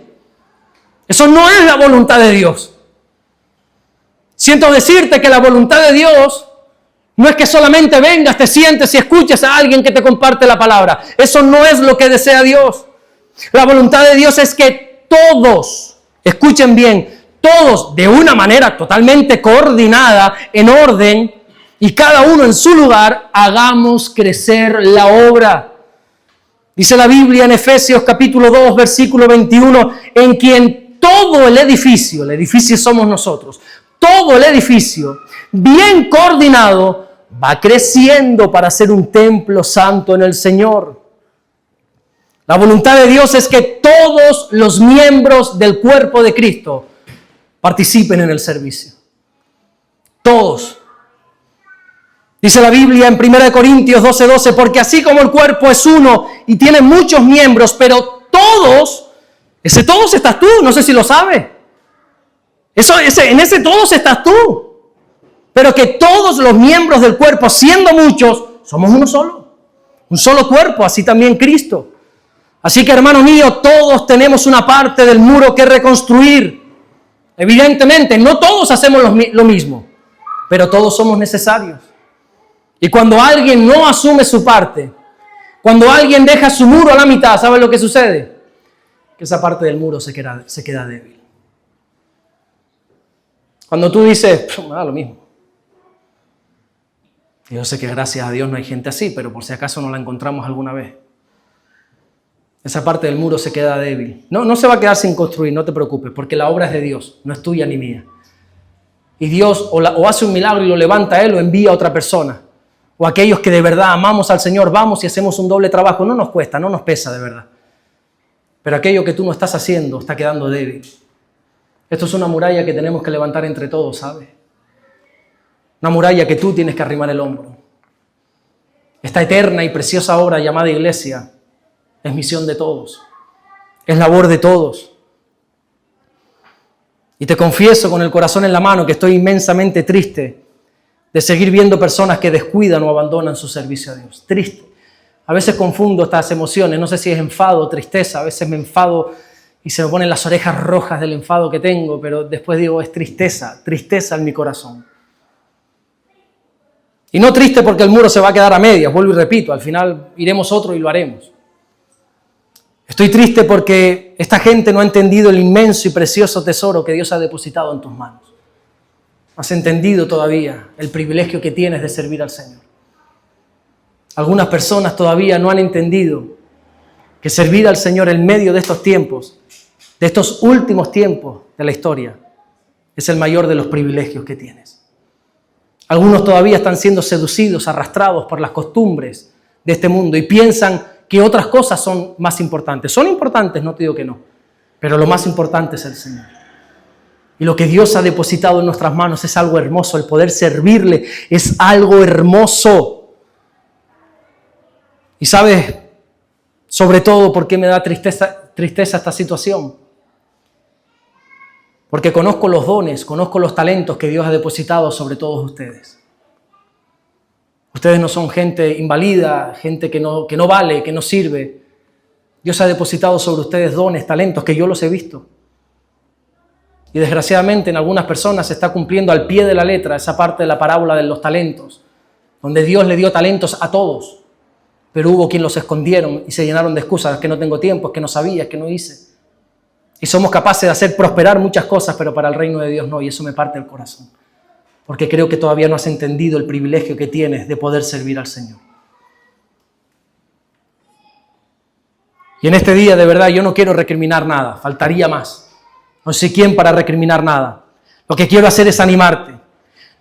Eso no es la voluntad de Dios. Siento decirte que la voluntad de Dios no es que solamente vengas, te sientes y escuches a alguien que te comparte la palabra. Eso no es lo que desea Dios. La voluntad de Dios es que todos, escuchen bien, todos de una manera totalmente coordinada, en orden, y cada uno en su lugar, hagamos crecer la obra. Dice la Biblia en Efesios capítulo 2, versículo 21, en quien todo el edificio somos nosotros, todo el edificio, bien coordinado, va creciendo para ser un templo santo en el Señor. La voluntad de Dios es que todos los miembros del cuerpo de Cristo participen en el servicio. Todos. Dice la Biblia en 1 Corintios 12:12, porque así como el cuerpo es uno y tiene muchos miembros, pero todos, ese todos estás tú, no sé si lo sabes. En ese todos estás tú. Pero que todos los miembros del cuerpo, siendo muchos, somos uno solo. Un solo cuerpo, así también Cristo. Así que, hermano mío, todos tenemos una parte del muro que reconstruir. Evidentemente, no todos hacemos lo mismo, pero todos somos necesarios. Y cuando alguien no asume su parte, cuando alguien deja su muro a la mitad, ¿sabes lo que sucede? Que esa parte del muro se queda débil. Cuando tú dices, lo mismo. Yo sé que gracias a Dios no hay gente así, pero por si acaso no la encontramos alguna vez. Esa parte del muro se queda débil. No se va a quedar sin construir, no te preocupes, porque la obra es de Dios, no es tuya ni mía. Y Dios o hace un milagro y lo levanta a Él o envía a otra persona. O aquellos que de verdad amamos al Señor, vamos y hacemos un doble trabajo. No nos cuesta, no nos pesa de verdad. pero aquello que tú no estás haciendo está quedando débil. Esto es una muralla que tenemos que levantar entre todos, ¿sabes? Una muralla que tú tienes que arrimar el hombro. Esta eterna y preciosa obra llamada iglesia es misión de todos, es labor de todos. Y te confieso con el corazón en la mano que estoy inmensamente triste de seguir viendo personas que descuidan o abandonan su servicio a Dios. Triste. A veces confundo estas emociones, no sé si es enfado o tristeza, a veces me enfado y se me ponen las orejas rojas del enfado que tengo, pero después digo, es tristeza, tristeza en mi corazón. Y no triste porque el muro se va a quedar a medias, vuelvo y repito, al final iremos otro y lo haremos. Estoy triste porque esta gente no ha entendido el inmenso y precioso tesoro que Dios ha depositado en tus manos. No has entendido todavía el privilegio que tienes de servir al Señor. Algunas personas todavía no han entendido que servir al Señor en medio de estos tiempos, de estos últimos tiempos de la historia, es el mayor de los privilegios que tienes. Algunos todavía están siendo seducidos, arrastrados por las costumbres de este mundo y piensan que otras cosas son más importantes. Son importantes, no te digo que no, pero lo más importante es el Señor. Y lo que Dios ha depositado en nuestras manos es algo hermoso. El poder servirle es algo hermoso. Y sabes, sobre todo, ¿por qué me da tristeza esta situación? Porque conozco los dones, conozco los talentos que Dios ha depositado sobre todos ustedes. Ustedes no son gente invalida, gente que no vale, que no sirve. Dios ha depositado sobre ustedes dones, talentos, que yo los he visto. Y desgraciadamente en algunas personas se está cumpliendo al pie de la letra esa parte de la parábola de los talentos, donde Dios le dio talentos a todos, pero hubo quien los escondieron y se llenaron de excusas, es que no tengo tiempo, es que no sabía, es que no hice. Y somos capaces de hacer prosperar muchas cosas, pero para el reino de Dios no, y eso me parte el corazón. Porque creo que todavía no has entendido el privilegio que tienes de poder servir al Señor. Y en este día, de verdad, yo no quiero recriminar nada, faltaría más. No sé quién para recriminar nada. Lo que quiero hacer es animarte.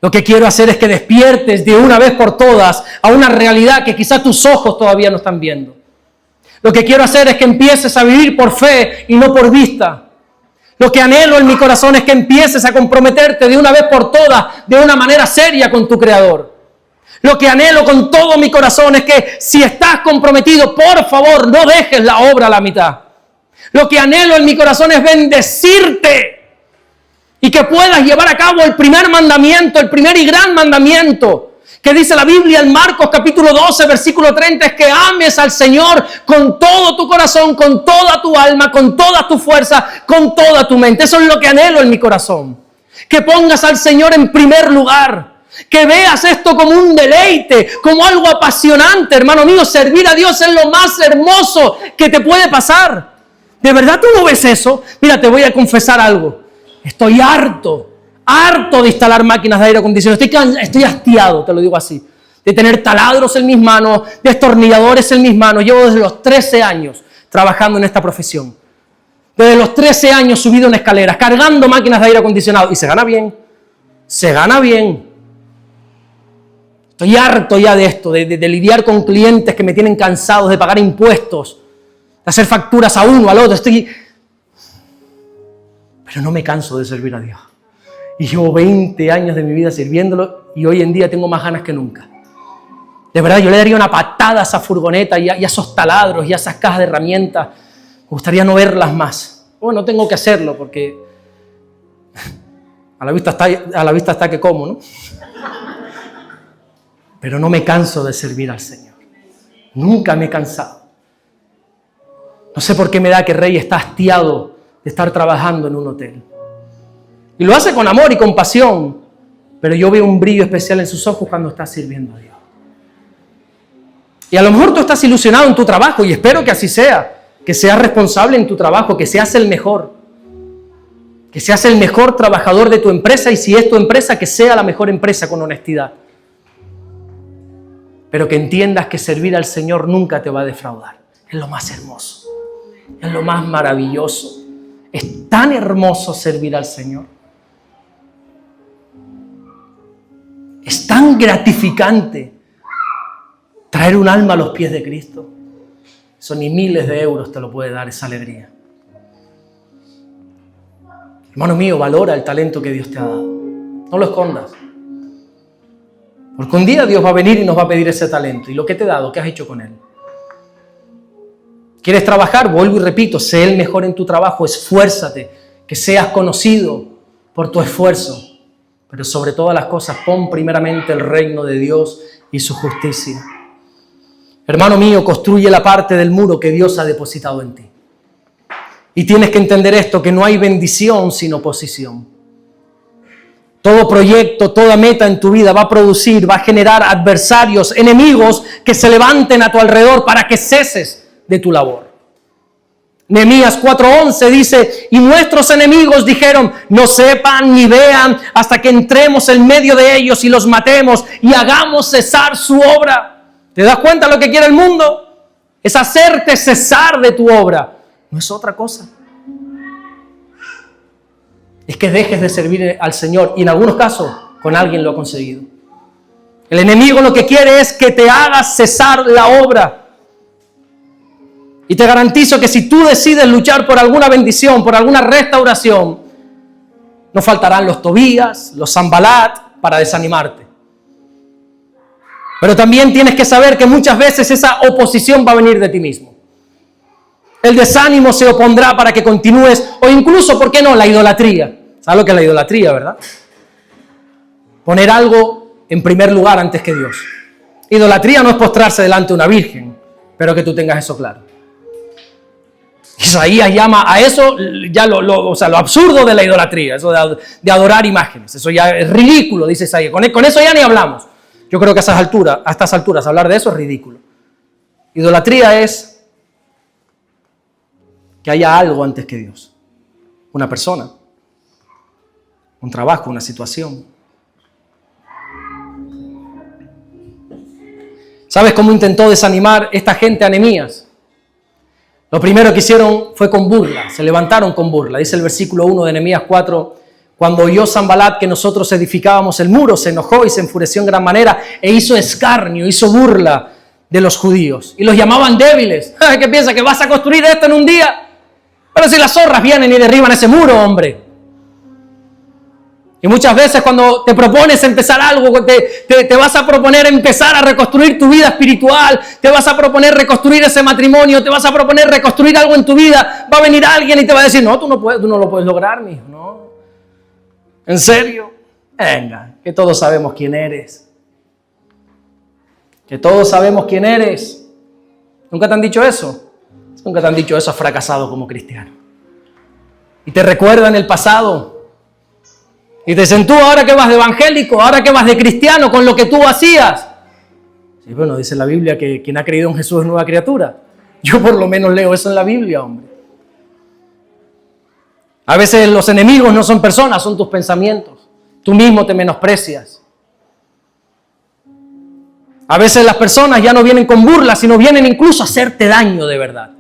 Lo que quiero hacer es que despiertes de una vez por todas a una realidad que quizá tus ojos todavía no están viendo. Lo que quiero hacer es que empieces a vivir por fe y no por vista. Lo que anhelo en mi corazón es que empieces a comprometerte de una vez por todas, de una manera seria con tu Creador. Lo que anhelo con todo mi corazón es que si estás comprometido, por favor, no dejes la obra a la mitad. Lo que anhelo en mi corazón es bendecirte y que puedas llevar a cabo el primer mandamiento, el primer y gran mandamiento, que dice la Biblia en Marcos capítulo 12, versículo 30, es que ames al Señor con todo tu corazón, con toda tu alma, con toda tu fuerza, con toda tu mente. Eso es lo que anhelo en mi corazón. Que pongas al Señor en primer lugar. Que veas esto como un deleite, como algo apasionante, hermano mío. Servir a Dios es lo más hermoso que te puede pasar. ¿De verdad tú no ves eso? Mira, te voy a confesar algo. Estoy harto de instalar máquinas de aire acondicionado. Estoy hastiado, te lo digo así, de tener taladros en mis manos, destornilladores en mis manos. Llevo desde los 13 años trabajando en esta profesión. Desde los 13 años subido en escaleras, cargando máquinas de aire acondicionado. Y se gana bien. Se gana bien. Estoy harto ya de esto, de lidiar con clientes que me tienen cansados, de pagar impuestos, de hacer facturas a uno, al otro. Pero no me canso de servir a Dios. Y llevo 20 años de mi vida sirviéndolo y hoy en día tengo más ganas que nunca. De verdad, yo le daría una patada a esa furgoneta y a esos taladros y a esas cajas de herramientas. Me gustaría no verlas más. Bueno, no tengo que hacerlo porque a la vista está que como, ¿no? Pero no me canso de servir al Señor. Nunca me he cansado. No sé por qué me da que Rey está hastiado de estar trabajando en un hotel. Y lo hace con amor y con pasión, pero yo veo un brillo especial en sus ojos cuando está sirviendo a Dios. Y a lo mejor tú estás ilusionado en tu trabajo y espero que así sea, que seas responsable en tu trabajo, que seas el mejor trabajador de tu empresa y si es tu empresa, que sea la mejor empresa con honestidad. Pero que entiendas que servir al Señor nunca te va a defraudar. Es lo más hermoso, es lo más maravilloso. Es tan hermoso servir al Señor. Es tan gratificante traer un alma a los pies de Cristo. Eso ni miles de euros te lo puede dar esa alegría. Hermano mío, valora el talento que Dios te ha dado. No lo escondas. Porque un día Dios va a venir y nos va a pedir ese talento. ¿Y lo que te he dado? ¿Qué has hecho con él? ¿Quieres trabajar? Vuelvo y repito, sé el mejor en tu trabajo, esfuérzate, que seas conocido por tu esfuerzo. Pero sobre todas las cosas, pon primeramente el reino de Dios y su justicia. Hermano mío, construye la parte del muro que Dios ha depositado en ti. Y tienes que entender esto, que no hay bendición sin oposición. Todo proyecto, toda meta en tu vida va a generar adversarios, enemigos que se levanten a tu alrededor para que ceses de tu labor. Nehemías 4:11 dice, y nuestros enemigos dijeron, no sepan ni vean hasta que entremos en medio de ellos y los matemos y hagamos cesar su obra. ¿Te das cuenta lo que quiere el mundo? Es hacerte cesar de tu obra. No es otra cosa. Es que dejes de servir al Señor, y en algunos casos con alguien lo ha conseguido. El enemigo lo que quiere es que te hagas cesar la obra. Y te garantizo que si tú decides luchar por alguna bendición, por alguna restauración, no faltarán los Tobías, los Sanbalat para desanimarte. Pero también tienes que saber que muchas veces esa oposición va a venir de ti mismo. El desánimo se opondrá para que continúes, o incluso, ¿por qué no?, la idolatría. ¿Sabes lo que es la idolatría, verdad? Poner algo en primer lugar antes que Dios. Idolatría no es postrarse delante de una virgen, pero que tú tengas eso claro. Isaías llama a eso ya lo absurdo de la idolatría, eso de adorar imágenes. Eso ya es ridículo, dice Isaías. Con eso ya ni hablamos. Yo creo que a estas alturas hablar de eso es ridículo. Idolatría es que haya algo antes que Dios. Una persona, un trabajo, una situación. ¿Sabes cómo intentó desanimar esta gente a Nehemías? Lo primero que hicieron fue con burla, se levantaron con burla. Dice el versículo 1 de Nehemías 4, cuando oyó Sanbalat que nosotros edificábamos el muro, se enojó y se enfureció en gran manera e hizo escarnio, hizo burla de los judíos. Y los llamaban débiles. ¿Qué piensas? ¿Que vas a construir esto en un día? Pero si las zorras vienen y derriban ese muro, hombre. Y muchas veces cuando te propones empezar algo, te vas a proponer empezar a reconstruir tu vida espiritual, te vas a proponer reconstruir ese matrimonio, te vas a proponer reconstruir algo en tu vida, va a venir alguien y te va a decir, no, tú no lo puedes lograr, mijo, no. ¿En serio? Venga, que todos sabemos quién eres. Que todos sabemos quién eres. ¿Nunca te han dicho eso? Nunca te han dicho eso, has fracasado como cristiano. Y te recuerdan el pasado. Y te dicen, tú ahora que vas de evangélico, ahora que vas de cristiano con lo que tú hacías. Sí, bueno, dice la Biblia que quien ha creído en Jesús es nueva criatura. Yo por lo menos leo eso en la Biblia, hombre. A veces los enemigos no son personas, son tus pensamientos. Tú mismo te menosprecias. A veces las personas ya no vienen con burlas, sino vienen incluso a hacerte daño de verdad.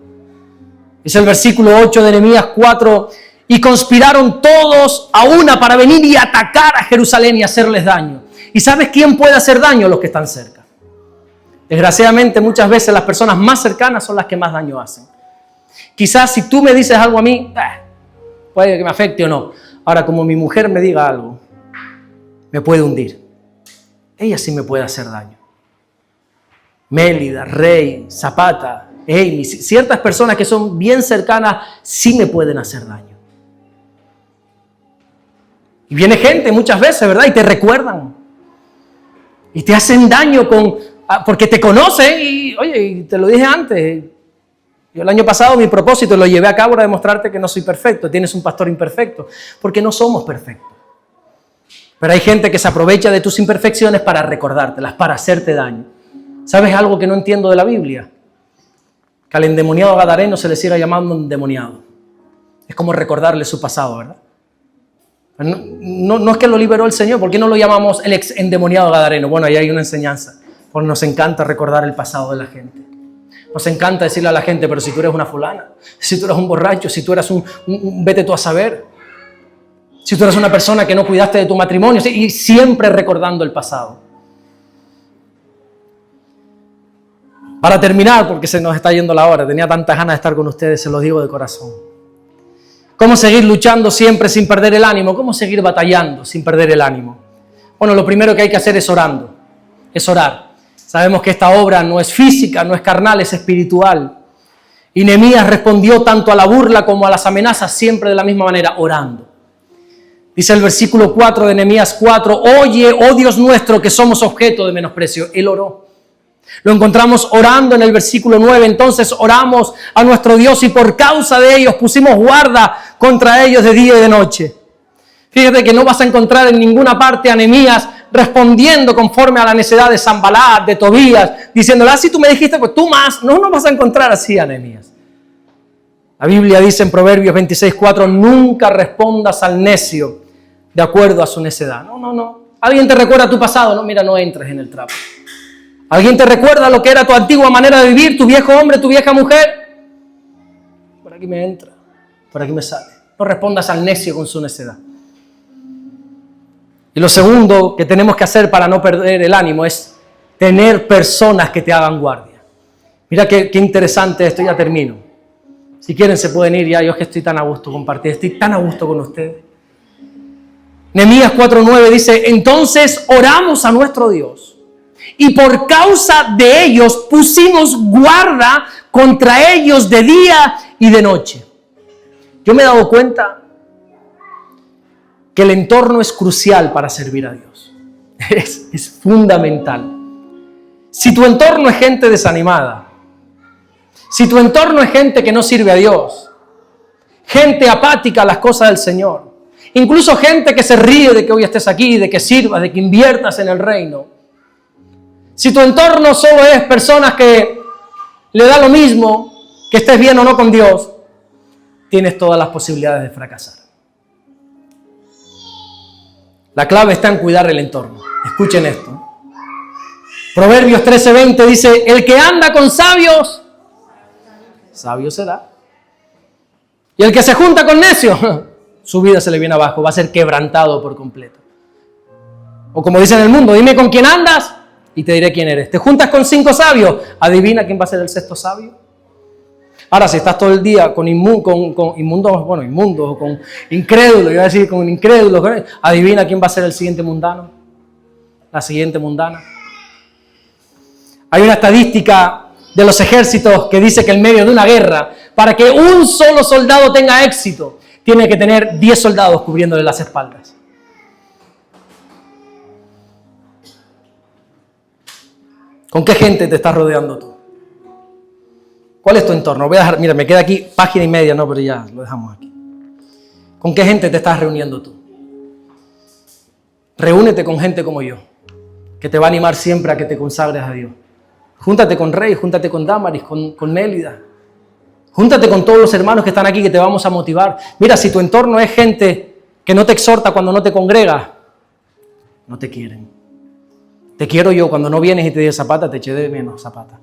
Dice el versículo 8 de Nehemías 4, y conspiraron todos a una para venir y atacar a Jerusalén y hacerles daño. ¿Y sabes quién puede hacer daño? Los que están cerca. Desgraciadamente muchas veces las personas más cercanas son las que más daño hacen. Quizás si tú me dices algo a mí, puede que me afecte o no. Ahora, como mi mujer me diga algo, me puede hundir. Ella sí me puede hacer daño. Mélida, Rey, Zapata, Amy, ciertas personas que son bien cercanas sí me pueden hacer daño. Y viene gente muchas veces, ¿verdad? Y te recuerdan. Y te hacen daño porque te conocen y, oye, y te lo dije antes. Yo el año pasado mi propósito lo llevé a cabo para demostrarte que no soy perfecto. Tienes un pastor imperfecto. Porque no somos perfectos. Pero hay gente que se aprovecha de tus imperfecciones para recordártelas, para hacerte daño. ¿Sabes algo que no entiendo de la Biblia? Que al endemoniado gadareno se le siga llamando endemoniado. Es como recordarle su pasado, ¿verdad? No es que lo liberó el Señor. ¿Por qué no lo llamamos el ex endemoniado gadareno? Bueno, ahí hay una enseñanza. Porque nos encanta recordar el pasado de la gente. Nos encanta decirle a la gente, pero si tú eres una fulana, si tú eres un borracho, si tú eres un vete tú a saber, si tú eres una persona que no cuidaste de tu matrimonio, y siempre recordando el pasado. Para terminar, porque se nos está yendo la hora, tenía tantas ganas de estar con ustedes, se los digo de corazón. ¿Cómo seguir luchando siempre sin perder el ánimo? ¿Cómo seguir batallando sin perder el ánimo? Bueno, lo primero que hay que hacer es orando, es orar. Sabemos que esta obra no es física, no es carnal, es espiritual. Y Nehemías respondió tanto a la burla como a las amenazas siempre de la misma manera, orando. Dice el versículo 4 de Nehemías 4, oye, oh Dios nuestro, que somos objeto de menosprecio. Él oró. Lo encontramos orando en el versículo 9. Entonces oramos a nuestro Dios y por causa de ellos pusimos guarda contra ellos de día y de noche. Fíjate que no vas a encontrar en ninguna parte a Nehemías respondiendo conforme a la necedad de Sanbalat, de Tobías, diciéndole, si tú me dijiste, pues tú más. No vas a encontrar así a Nehemías. La Biblia dice en Proverbios 26:4, nunca respondas al necio de acuerdo a su necedad. No. ¿Alguien te recuerda tu pasado? No, mira, no entres en el trapo. ¿Alguien te recuerda lo que era tu antigua manera de vivir, tu viejo hombre, tu vieja mujer? Por aquí me entra, por aquí me sale. No respondas al necio con su necedad. Y lo segundo que tenemos que hacer para no perder el ánimo es tener personas que te hagan guardia. Mira qué interesante esto, ya termino. Si quieren se pueden ir ya, yo es que estoy tan a gusto compartir, estoy tan a gusto con ustedes. Nehemías 4:9 dice, entonces oramos a nuestro Dios. Y por causa de ellos pusimos guarda contra ellos de día y de noche. Yo me he dado cuenta que el entorno es crucial para servir a Dios. Es fundamental. Si tu entorno es gente desanimada, si tu entorno es gente que no sirve a Dios, gente apática a las cosas del Señor, incluso gente que se ríe de que hoy estés aquí, de que sirvas, de que inviertas en el reino, si tu entorno solo es personas que le da lo mismo que estés bien o no con Dios, tienes todas las posibilidades de fracasar. La clave está en cuidar el entorno. Escuchen esto. Proverbios 13:20 dice, el que anda con sabios, sabio será. Y el que se junta con necios, su vida se le viene abajo, va a ser quebrantado por completo. O como dicen en el mundo, dime con quién andas y te diré quién eres. ¿Te juntas con 5 sabios? Adivina quién va a ser el 6º sabio. Ahora, si estás todo el día con inmundos, o con incrédulos, iba a decir con incrédulos, adivina quién va a ser el siguiente mundano, la siguiente mundana. Hay una estadística de los ejércitos que dice que en medio de una guerra, para que un solo soldado tenga éxito, tiene que tener 10 soldados cubriéndole las espaldas. ¿Con qué gente te estás rodeando tú? ¿Cuál es tu entorno? Voy a dejar, mira, me queda aquí página y media, no, pero ya lo dejamos aquí. ¿Con qué gente te estás reuniendo tú? Reúnete con gente como yo, que te va a animar siempre a que te consagres a Dios. Júntate con Rey, júntate con Damaris, con Mélida. Júntate con todos los hermanos que están aquí que te vamos a motivar. Mira, si tu entorno es gente que no te exhorta cuando no te congrega, no te quieren. Te quiero yo, cuando no vienes y te digo Zapata, te eché de menos, Zapata.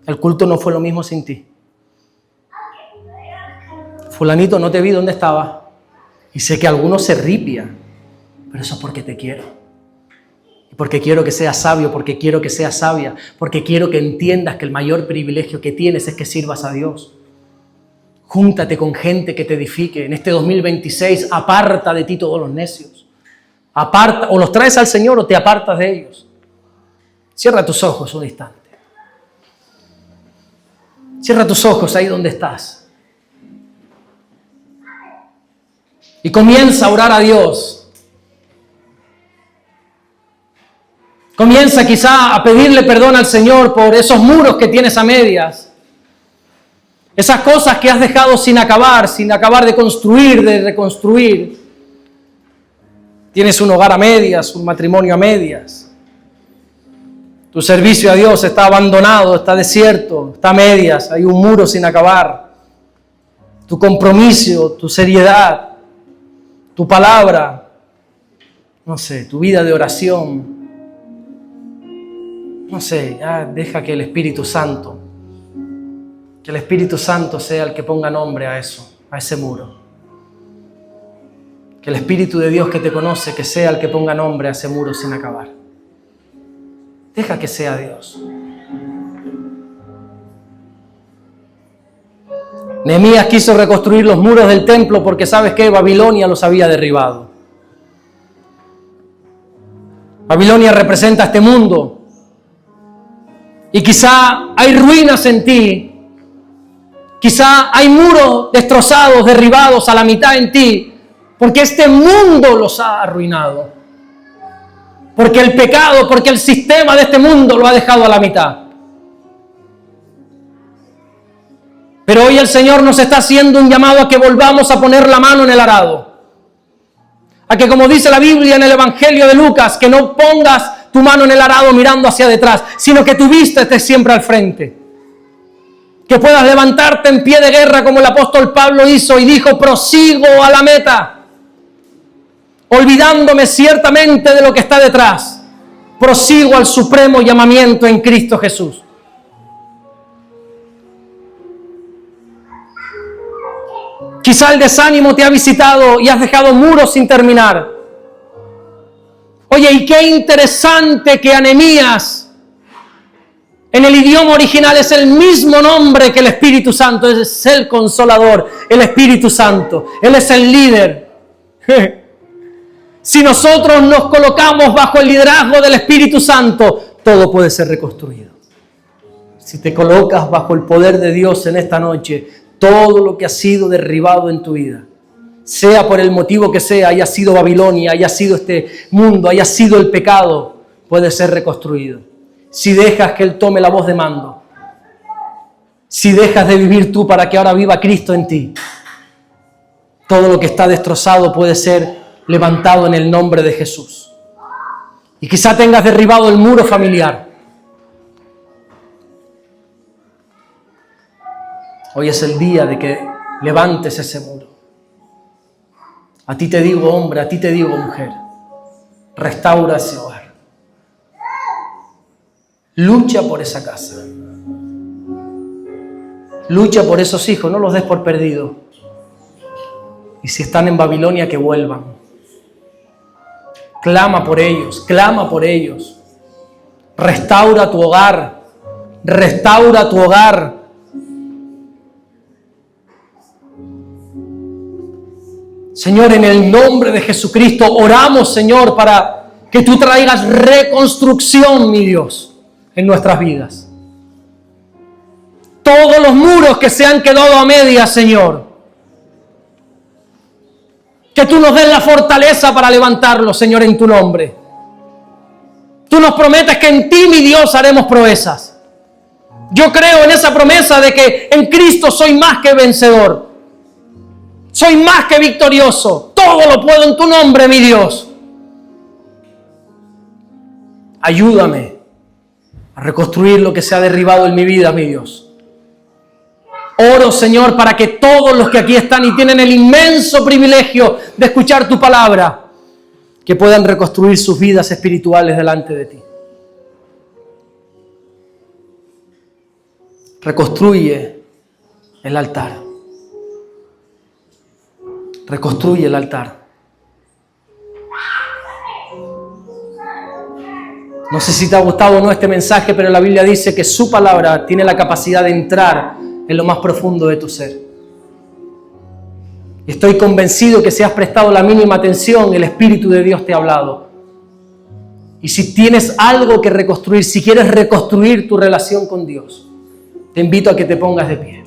El culto no fue lo mismo sin ti. Fulanito, no te vi, ¿dónde estaba? Y sé que algunos se ripian, pero eso es porque te quiero. Y porque quiero que seas sabio, porque quiero que seas sabia, porque quiero que entiendas que el mayor privilegio que tienes es que sirvas a Dios. Júntate con gente que te edifique. En este 2026, aparta de ti todos los necios. Aparta, o los traes al Señor o te apartas de ellos. Cierra tus ojos un instante. Cierra tus ojos ahí donde estás. Y comienza a orar a Dios. Comienza quizá a pedirle perdón al Señor por esos muros que tienes a medias. Esas cosas que has dejado sin acabar de construir, de reconstruir. Tienes un hogar a medias, un matrimonio a medias. Tu servicio a Dios está abandonado, está desierto, está a medias, hay un muro sin acabar. Tu compromiso, tu seriedad, tu palabra, no sé, tu vida de oración, no sé, ya deja que el Espíritu Santo sea el que ponga nombre a eso, a ese muro. Que el Espíritu de Dios que te conoce, que sea el que ponga nombre a ese muro sin acabar. Deja que sea Dios. Nehemías quiso reconstruir los muros del templo porque, ¿sabes qué? Babilonia los había derribado. Babilonia representa este mundo. Y quizá hay ruinas en ti. Quizá hay muros destrozados, derribados a la mitad en ti. Porque este mundo los ha arruinado. Porque el pecado, porque el sistema de este mundo lo ha dejado a la mitad. Pero hoy el Señor nos está haciendo un llamado a que volvamos a poner la mano en el arado. A que, como dice la Biblia en el Evangelio de Lucas, que no pongas tu mano en el arado mirando hacia detrás, sino que tu vista esté siempre al frente. Que puedas levantarte en pie de guerra como el apóstol Pablo hizo y dijo: prosigo a la meta, olvidándome ciertamente de lo que está detrás. Prosigo al supremo llamamiento en Cristo Jesús. Quizá el desánimo te ha visitado y has dejado muros sin terminar. Oye, y qué interesante que Nehemías, en el idioma original, es el mismo nombre que el Espíritu Santo. Es el Consolador, el Espíritu Santo. Él es el líder. Si nosotros nos colocamos bajo el liderazgo del Espíritu Santo, todo puede ser reconstruido. Si te colocas bajo el poder de Dios en esta noche, todo lo que ha sido derribado en tu vida, sea por el motivo que sea, haya sido Babilonia, haya sido este mundo, haya sido el pecado, puede ser reconstruido. Si dejas que Él tome la voz de mando, si dejas de vivir tú para que ahora viva Cristo en ti, todo lo que está destrozado puede ser levantado en el nombre de Jesús. Y quizá tengas derribado el muro familiar. Hoy es el día de que levantes ese muro. A ti te digo, hombre, a ti te digo, mujer, restaura ese hogar. Lucha por esa casa. Lucha por esos hijos, no los des por perdidos. Y si están en Babilonia, que vuelvan. Clama por ellos, clama por ellos. Restaura tu hogar, restaura tu hogar. Señor, en el nombre de Jesucristo, oramos, Señor, para que tú traigas reconstrucción, mi Dios, en nuestras vidas. Todos los muros que se han quedado a medias, Señor, que tú nos des la fortaleza para levantarlos, Señor, en tu nombre. Tú nos prometes que en ti, mi Dios, haremos proezas. Yo creo en esa promesa de que en Cristo soy más que vencedor. Soy más que victorioso. Todo lo puedo en tu nombre, mi Dios. Ayúdame a reconstruir lo que se ha derribado en mi vida, mi Dios. Oro, Señor, para que todos los que aquí están y tienen el inmenso privilegio de escuchar tu palabra, que puedan reconstruir sus vidas espirituales delante de ti. Reconstruye el altar. Reconstruye el altar. No sé si te ha gustado o no este mensaje, pero la Biblia dice que su palabra tiene la capacidad de entrar en lo más profundo de tu ser. Estoy convencido que si has prestado la mínima atención, el Espíritu de Dios te ha hablado. Y si tienes algo que reconstruir, si quieres reconstruir tu relación con Dios, te invito a que te pongas de pie.